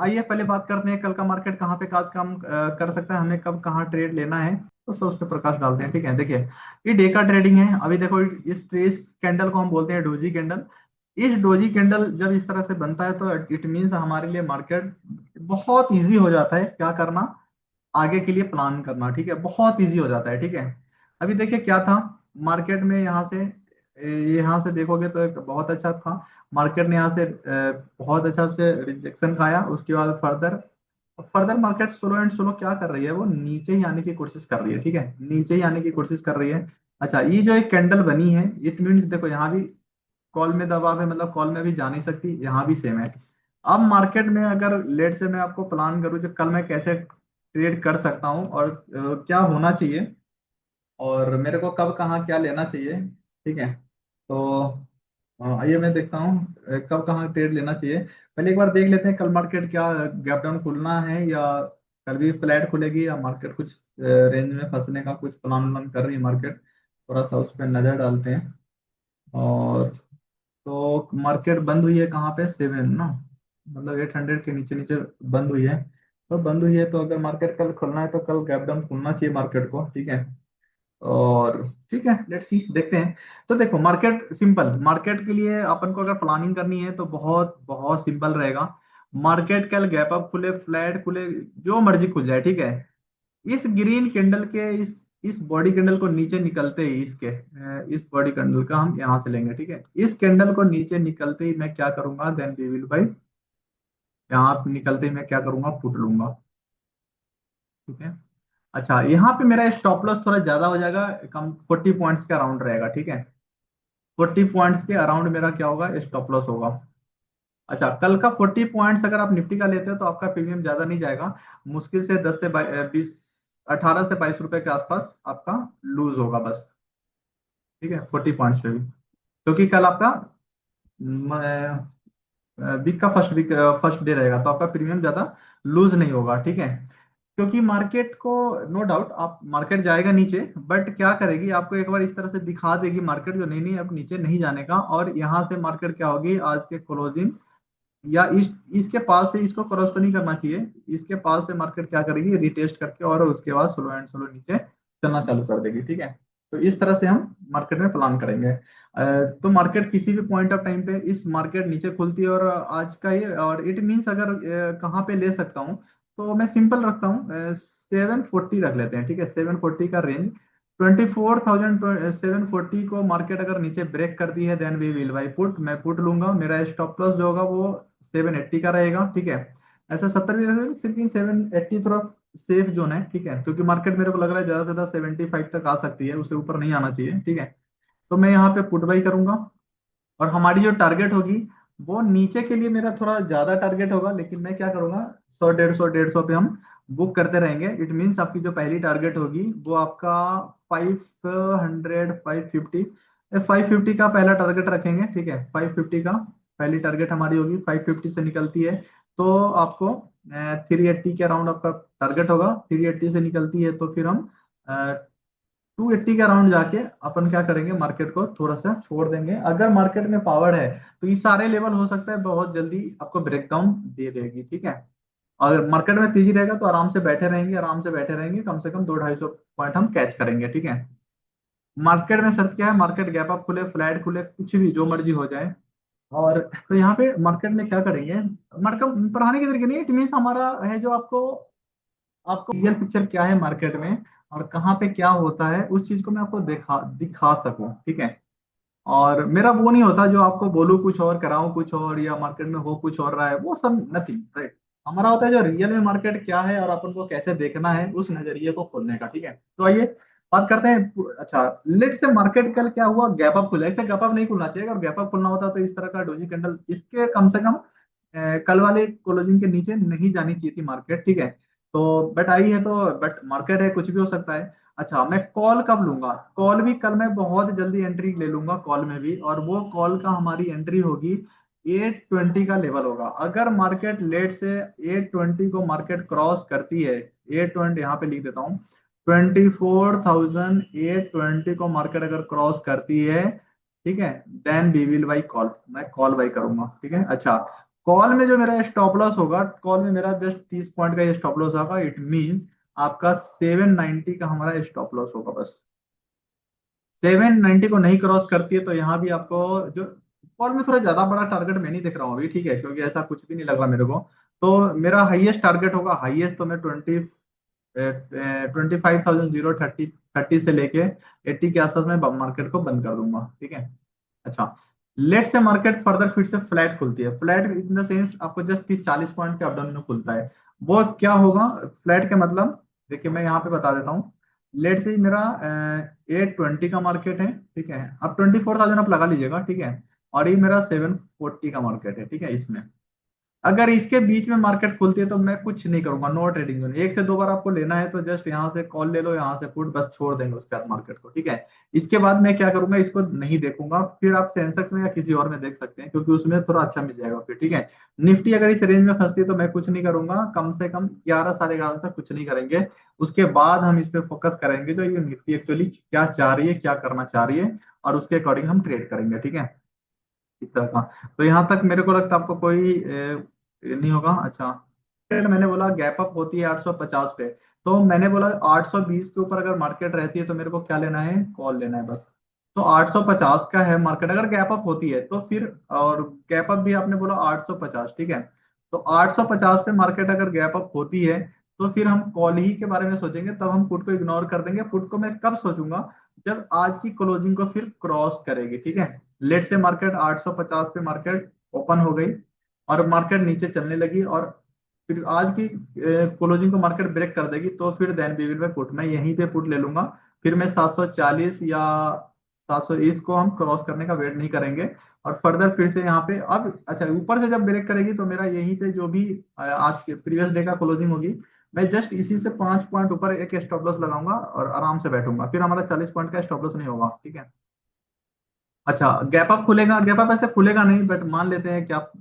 आइए पहले बात करते हैं कल का मार्केट कहाँ पे काज काम कर सकता है, हमें कब कहाँ ट्रेड लेना है, तो सब उस पर प्रकाश डालते हैं। ठीक है, देखिए ये डे का ट्रेडिंग है। अभी देखो इस कैंडल को हम बोलते हैं डोजी कैंडल। इस डोजी कैंडल जब इस तरह से बनता है तो इट मीन्स हमारे लिए मार्केट बहुत इजी हो जाता है क्या करना, आगे के लिए प्लान करना। ठीक है, बहुत इजी हो जाता है। ठीक है, अभी देखिए क्या था मार्केट में, यहाँ से देखोगे तो एक बहुत अच्छा था। मार्केट ने यहाँ से बहुत अच्छा से रिजेक्शन खाया, उसके बाद further further market slow and slow क्या कर रही है, वो नीचे ही आने की कोशिश कर रही है। ठीक है, नीचे ही आने की कोशिश कर रही है। अच्छा, ये जो एक कैंडल बनी है इट मीन्स देखो यहाँ भी कॉल में दबाव है, मतलब कॉल में भी जा नहीं सकती, यहाँ भी सेम है। अब मार्केट में अगर लेट से मैं आपको प्लान करूँ जो कल मैं कैसे ट्रेड कर सकता हूँ और क्या होना चाहिए और मेरे को कब कहाँ क्या लेना चाहिए। ठीक है, तो आइए मैं देखता हूँ कब कहाँ ट्रेड लेना चाहिए। पहले एक बार देख लेते हैं कल मार्केट क्या गैप डाउन खुलना है या कल भी फ्लैट खुलेगी या मार्केट कुछ रेंज में फंसने का कुछ प्लान व्लान कर रही है मार्केट। थोड़ा सा उस पर नजर डालते हैं। और तो मार्केट बंद हुई है कहाँ पे, 7 ना, मतलब 800 के नीचे नीचे बंद हुई है। तो बंद हुई है तो अगर मार्केट कल खुलना है तो कल गैप डाउन खुलना चाहिए मार्केट को। ठीक है, और ठीक है लेट्स सी देखते हैं। तो देखो मार्केट सिंपल, मार्केट के लिए अपन को अगर प्लानिंग करनी है तो बहुत बहुत सिंपल रहेगा। मार्केट कल गैप अप खुले फ्लैट खुले जो मर्जी खुल जाए, ठीक है, इस ग्रीन कैंडल के इस बॉडी कैंडल को नीचे निकलते ही इस बॉडी कैंडल का हम यहां से लेंगे। ठीक है, इस कैंडल को नीचे निकलते ही मैं क्या करूंगा, देन वी विल बाई, यहाँ निकलते ही मैं क्या करूंगा, पुट लूंगा। ठीक है, अच्छा यहाँ पे मेरा स्टॉप लॉस थोड़ा ज्यादा हो जाएगा, कम 40 पॉइंट्स के अराउंड रहेगा। ठीक है, 40 पॉइंट्स के अराउंड मेरा क्या होगा, स्टॉप लॉस होगा। अच्छा, कल का 40 पॉइंट्स अगर आप निफ्टी का लेते हो तो आपका प्रीमियम ज्यादा नहीं जाएगा, मुश्किल से 10 से 20, 18 से 22 रुपए के आसपास आपका लूज होगा बस। ठीक है, 40 पॉइंट्स पे भी, क्योंकि कल आपका वीक का फर्स्ट डे रहेगा तो आपका प्रीमियम ज्यादा लूज नहीं होगा। ठीक है, क्योंकि मार्केट को नो डाउट आप मार्केट जाएगा नीचे, बट क्या करेगी आपको एक बार इस तरह से दिखा देगी मार्केट जो नहीं नहीं अब नीचे नहीं जाने का, और यहाँ से मार्केट क्या होगी आज के क्लोजिंग या इसके पास से, इसको क्रॉस तो नहीं करना चाहिए, इसके पास से मार्केट क्या करेगी रिटेस्ट करके और उसके बाद स्लो एंड स्लो नीचे चलना चालू कर देगी। ठीक है, तो इस तरह से हम मार्केट में प्लान करेंगे। तो मार्केट किसी भी पॉइंट ऑफ टाइम पे इस मार्केट नीचे खुलती है और आज का ये और इट मीन्स अगर कहाँ पे ले सकता हूँ, तो मैं सिंपल रखता हूँ, 740 रख लेते हैं। ठीक है, 740 का रेंज, 24,000 740 को मार्केट अगर नीचे ब्रेक कर दी है then we will by put, मैं पुट लूंगा। मेरा स्टॉप लॉस जो होगा वो 780 का रहेगा। ठीक है, ऐसा 70 भी रख, सिर्फ 780 थोड़ा सेफ जोन है। ठीक है, क्योंकि मार्केट मेरे को लग रहा है ज्यादा से ज्यादा 75 तक आ सकती है, उससे ऊपर नहीं आना चाहिए। ठीक है, तो मैं यहाँ पे पुट बाई करूंगा और हमारी जो टारगेट होगी वो नीचे के लिए मेरा थोड़ा ज्यादा टारगेट होगा, लेकिन मैं क्या करूंगा, 100 150 150 पे हम बुक करते रहेंगे। इट मीन्स आपकी जो पहली टारगेट होगी वो आपका 500 550, 550 का पहला टारगेट रखेंगे। ठीक है, 550 का पहली टारगेट हमारी होगी, 550 से निकलती है तो आपको 380 के अराउंड आपका टारगेट होगा। 380 से निकलती है तो फिर हम 280 के अराउंड जाके अपन क्या करेंगे, मार्केट को थोड़ा सा छोड़ देंगे। अगर मार्केट में पावर है तो ये सारे लेवल हो सकता है बहुत जल्दी आपको ब्रेकडाउन दे देगी। ठीक है, और मार्केट में तेजी रहेगा तो आराम से बैठे रहेंगे, आराम से बैठे रहेंगे, कम से कम 200 250 पॉइंट हम कैच करेंगे। ठीक है, मार्केट में शर्त क्या है, मार्केट गैप अप खुले फ्लैट खुले कुछ भी जो मर्जी हो जाए, और तो यहाँ पे मार्केट में क्या करेंगे, मार्केट पढ़ाने के तरीके नहीं, इट मीन्स हमारा है जो आपको आपको रियल पिक्चर क्या है मार्केट में और कहाँ पे क्या होता है उस चीज को मैं आपको दिखा दिखा सकूं। ठीक है, और मेरा वो नहीं होता जो आपको बोलूं कुछ और कराऊं कुछ और या मार्केट में हो कुछ और रहा है, वो सब नथिंग राइट। हमारा होता है जो रियल में मार्केट क्या है और अपन को कैसे देखना है उस नजरिए को खोलने का। ठीक है, तो आइए बात करते हैं। अच्छा, लेट से मार्केट कल क्या हुआ, गैप अप खुला, ऐसे गैप अप नहीं खुलना चाहिए, अगर गैप अप खुलना होता तो इस तरह का डोजी कैंडल इसके कम से कम कल वाले क्लोजिंग के नीचे नहीं जानी चाहिए थी मार्केट। ठीक है, तो बट आई है तो बट मार्केट है कुछ भी हो सकता है। अच्छा, मैं कॉल कब लूंगा, कॉल भी कल मैं बहुत जल्दी एंट्री ले लूंगा कॉल में भी, और वो कॉल का हमारी एंट्री होगी 820 का लेवल होगा। अगर मार्केट लेट से 820 को मार्केट क्रॉस करती है, 820 यहाँ पे लिख देता हूँ, 24,820 को मार्केट अगर क्रॉस करती है, ठीक है, then we will by call, मैं कॉल बाई करूंगा। ठीक है, अच्छा कॉल में जो मेरा स्टॉप लॉस होगा, कॉल में मेरा जस्ट 30 पॉइंट का स्टॉप लॉस होगा। इट मीन आपका 790 का हमारा स्टॉप लॉस होगा बस। 790 को नहीं क्रॉस करती है तो यहाँ भी आपको जो, कॉल में थोड़ा ज्यादा बड़ा टारगेट मैं नहीं देख रहा हूँ अभी, ठीक है, क्योंकि ऐसा कुछ भी नहीं लग रहा मेरे को। तो मेरा हाईएस्ट टारगेट होगा, हाईएस्ट तो मैं 25,030 30 से लेके 80 के आसपास मैं मार्केट को बंद कर दूंगा, ठीक है। अच्छा, लेट से मार्केट फर्दर फिर से फ्लैट खुलती है, फ्लैट इन द सेंस आपको जस्ट 30 40 पॉइंट के अपडाउन में खुलता है। वो क्या होगा फ्लैट के मतलब, देखिए मैं यहाँ पे बता देता हूँ। लेट से मेरा 820 का मार्केट है, ठीक है, अब 24,000 आप लगा लीजिएगा, ठीक है। और ये मेरा 740 का मार्केट है, ठीक है। इसमें अगर इसके बीच में मार्केट खुलती है तो मैं कुछ नहीं करूंगा, नो ट्रेडिंग जोन। एक से दो बार आपको लेना है तो जस्ट यहाँ से कॉल ले लो, यहाँ से पुट, बस छोड़ देंगे उसके बाद मार्केट को, ठीक है। इसके बाद मैं क्या करूंगा, इसको नहीं देखूंगा। फिर आप सेंसेक्स में या किसी और में देख सकते हैं, क्योंकि उसमें थोड़ा अच्छा मिल जाएगा फिर, ठीक है। निफ्टी अगर इस रेंज में फंसती है तो मैं कुछ नहीं करूंगा, कम से कम 11 11:30 तक कुछ नहीं करेंगे। उसके बाद हम इस पे फोकस करेंगे, जो ये निफ्टी एक्चुअली क्या चाह रही है, क्या करना चाह रही है, और उसके अकॉर्डिंग हम ट्रेड करेंगे, ठीक है। इस तरह का। तो यहाँ तक मेरे को लगता है आपको कोई ये नहीं होगा। अच्छा, ट्रेड मैंने बोला गैप अप होती है 850 पे, तो मैंने बोला 820 के ऊपर अगर मार्केट रहती है तो मेरे को क्या लेना है, कॉल लेना है बस। तो 850 का है मार्केट, अगर गैप अप होती है तो फिर, और गैप अप भी आपने बोला 850, ठीक है। तो 850 पे मार्केट अगर गैप अप होती है तो फिर हम कॉल ही के बारे में सोचेंगे, तब हम पुट को इग्नोर कर देंगे। पुट को मैं कब सोचूंगा, जब आज की क्लोजिंग को फिर क्रॉस करेगी, ठीक है। लेट से मार्केट 850 पे मार्केट ओपन हो गई और मार्केट नीचे चलने लगी, और फिर आज की क्लोजिंग को मार्केट ब्रेक कर देगी, तो फिर then we will by put, मैं यहीं पे पुट ले लूंगा। फिर मैं 740 या 720 को हम क्रॉस करने का वेट नहीं करेंगे। और फर्दर फिर से यहाँ पे अब, अच्छा, ऊपर से जब ब्रेक करेगी तो मेरा यहीं पे जो भी आज के प्रीवियस डे का क्लोजिंग होगी, मैं जस्ट इसी से 5 पॉइंट ऊपर एक स्टॉप लॉस लगाऊंगा और आराम से बैठूंगा। फिर हमारा 40 पॉइंट का स्टॉप लॉस नहीं होगा, ठीक है। अच्छा, गैप अप खुलेगा, गैप अप ऐसे खुलेगा नहीं, बट मान लेते हैं कि आप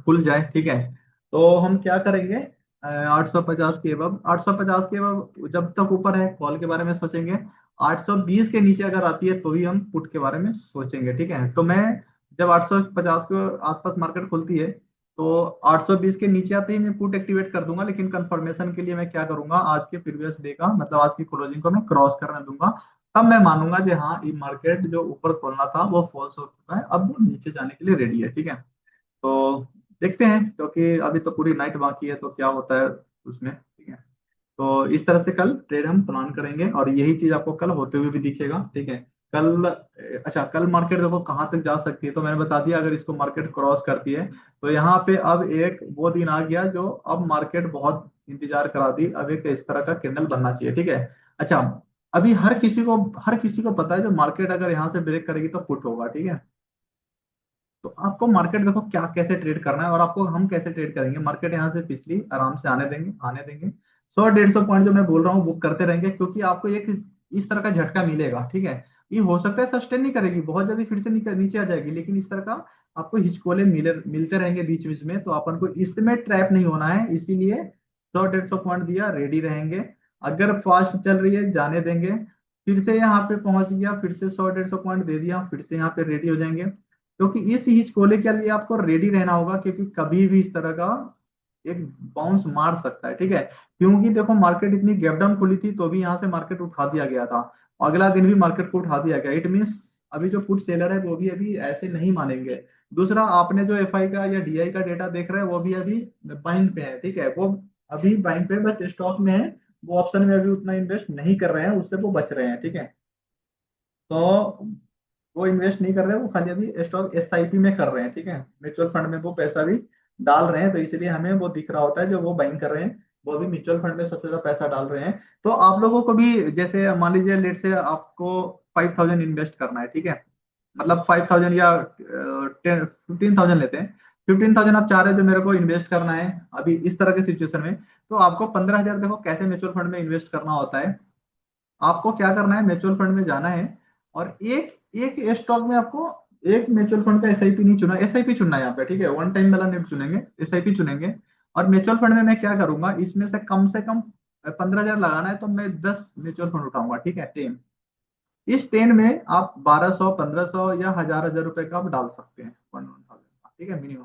खुल जाए, ठीक है। तो हम क्या करेंगे, 850 के अब, 850 के अब जब तक ऊपर है कॉल के बारे में सोचेंगे। 820 के नीचे अगर आती है तो ही हम पुट के बारे में सोचेंगे, ठीक है। तो मैं जब 850 के आसपास मार्केट खुलती है तो 820 के नीचे आते ही मैं पुट एक्टिवेट कर दूंगा, लेकिन कंफर्मेशन के लिए मैं क्या करूंगा, आज के प्रीवियस डे का मतलब आज की क्लोजिंग को मैं क्रॉस करने दूंगा। तब मैं मानूंगा कि हाँ, ये मार्केट जो ऊपर खोलना था वो फॉल्स हो चुका है, अब वो नीचे जाने के लिए रेडी है, ठीक है। तो देखते हैं, क्योंकि अभी तो पूरी नाइट बाकी है, तो क्या होता है उसमें, ठीक है। तो इस तरह से कल ट्रेड हम प्लान करेंगे और यही चीज आपको कल होते हुए भी दिखेगा, ठीक है। कल अच्छा, कल मार्केट देखो कहाँ तक जा सकती है, तो मैंने बता दिया अगर इसको मार्केट क्रॉस करती है तो यहाँ पे अब एक वो दिन आ गया जो अब मार्केट बहुत इंतजार करा दी, अब एक इस तरह का कैंडल बनना चाहिए, ठीक है। अच्छा, अभी हर किसी को पता है जो मार्केट अगर यहाँ से ब्रेक करेगी तो पुट होगा, ठीक है। तो आपको मार्केट देखो क्या कैसे ट्रेड करना है, और आपको हम कैसे ट्रेड करेंगे, मार्केट यहाँ से पिछली आराम से आने देंगे 100 150 पॉइंट जो मैं बोल रहा हूँ वो करते रहेंगे, क्योंकि आपको एक इस तरह का झटका मिलेगा, ठीक है। ये हो सकता है सस्टेन नहीं करेगी, बहुत जल्दी फिर से नीचे आ जाएगी, लेकिन इस तरह का आपको हिचकोले मिलते रहेंगे बीच बीच में, तो अपन को इसमें ट्रैप नहीं होना है, इसीलिए 100 150 पॉइंट दिया, रेडी रहेंगे। अगर फास्ट चल रही है जाने देंगे, फिर से यहाँ पे पहुंच गया, फिर से 100 150 पॉइंट दे दिया, फिर से यहाँ पे रेडी हो जाएंगे। क्योंकि इस हिचकोले के लिए आपको रेडी रहना होगा, क्योंकि कभी भी इस तरह का एक बाउंस मार सकता है, ठीक है। क्योंकि देखो मार्केट इतनी गैप डाउन खुली थी तो भी यहाँ से मार्केट उठा दिया गया था, अगला दिन भी मार्केट को उठा दिया गया। इट मीन्स अभी जो फुट सेलर है वो भी अभी ऐसे नहीं मानेंगे। दूसरा, आपने जो एफआई का या डीआई का डेटा देख रहे हैं वो भी अभी बाइंग पे है, ठीक है, वो अभी बाइंग पे, बट स्टॉक में है। वो ऑप्शन में अभी उतना इन्वेस्ट नहीं कर रहे हैं, उससे वो बच रहे हैं, ठीक है। तो वो इन्वेस्ट नहीं कर रहे हैं, वो खाली अभी स्टॉक एसआईपी में कर रहे हैं, ठीक है, म्यूचुअल फंड में वो पैसा भी डाल रहे हैं, तो इसलिए हमें वो दिख रहा होता है जो वो बाइंग कर रहे हैं, वो भी म्यूचुअल फंड में सबसे ज्यादा पैसा डाल रहे हैं। तो आप लोगों को भी, जैसे मान लीजिए लेट से आपको 5,000 इन्वेस्ट करना है, ठीक है, मतलब 5,000 या 15,000 लेते हैं। 15,000 आप चाह रहे हो जो मेरे को इन्वेस्ट करना है अभी इस तरह के सिचुएशन में, तो आपको 15,000 देखो कैसे म्यूचुअल फंड में इन्वेस्ट करना होता है। आपको क्या करना है, म्यूचुअल फंड में जाना है, और एक एक स्टॉक में आपको एक म्यूचुअल फंड का एसआईपी नहीं चुना, एसआईपी चुनना है यहाँ पे, ठीक है, वन टाइम वाला नहीं चुनेंगे, एसआईपी चुनेंगे। और म्यूचुअल फंड में मैं क्या करूंगा, इसमें से कम 15,000 लगाना है तो मैं 10 म्यूचुअल फंड उठाऊंगा, ठीक है, 10। इस 10 में आप 1,200 1,500 या 1,000 1,000 रुपए का आप डाल सकते हैं, 1,000, ठीक है, मिनिमम।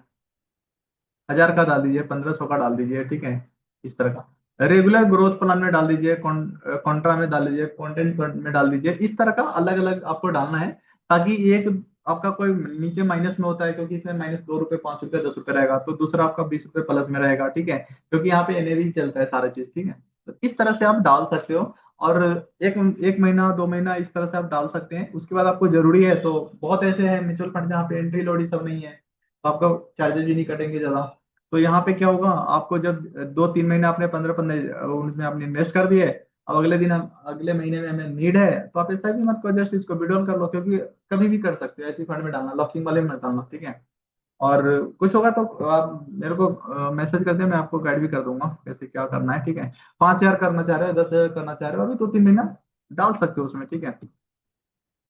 1000 का डाल दीजिए, 1500 का डाल दीजिए, ठीक है, इस तरह का रेगुलर ग्रोथ प्लान में डाल दीजिए, कॉन्ट्रा में डाल दीजिए, कंटेंट में डाल दीजिए, इस तरह का अलग अलग आपको डालना है, ताकि एक आपका कोई नीचे माइनस में होता है क्योंकि इसमें माइनस 2 रुपए, 5 रुपए, 10 रुपए रहेगा, तो दूसरा आपका 20 रुपए प्लस में रहेगा, ठीक है, क्योंकि यहाँ पे एनएवी चलता है सारा चीज, ठीक है। तो इस तरह से आप डाल सकते हो, और एक एक महीना 2 महीना इस तरह से आप डाल सकते हैं। उसके बाद आपको जरूरी है तो बहुत ऐसे हैं म्यूचुअल फंड जहाँ पे एंट्री लोड सब नहीं है, तो आपका चार्जेस भी नहीं कटेंगे ज्यादा। तो यहाँ पे क्या होगा, आपको जब 2-3 महीना आपने 15-15 उसमें आपने इन्वेस्ट कर दिए, अब अगले दिन हम अगले महीने में हमें नीड है, तो आप ऐसा भी मत करो, जस्ट इसको विड्रॉल कर लो, क्योंकि कभी भी कर सकते हो, ऐसी फंड में डालना, लॉकिंग वाले में मत डालना, ठीक है। और कुछ होगा तो आप मेरे को मैसेज कर दिया, मैं आपको गाइड भी कर दूंगा कैसे क्या करना है, ठीक है। 5000 करना चाह रहे हो, 10,000 करना चाह रहे हो, अभी 2-3 महीना डाल सकते हो उसमें, ठीक है।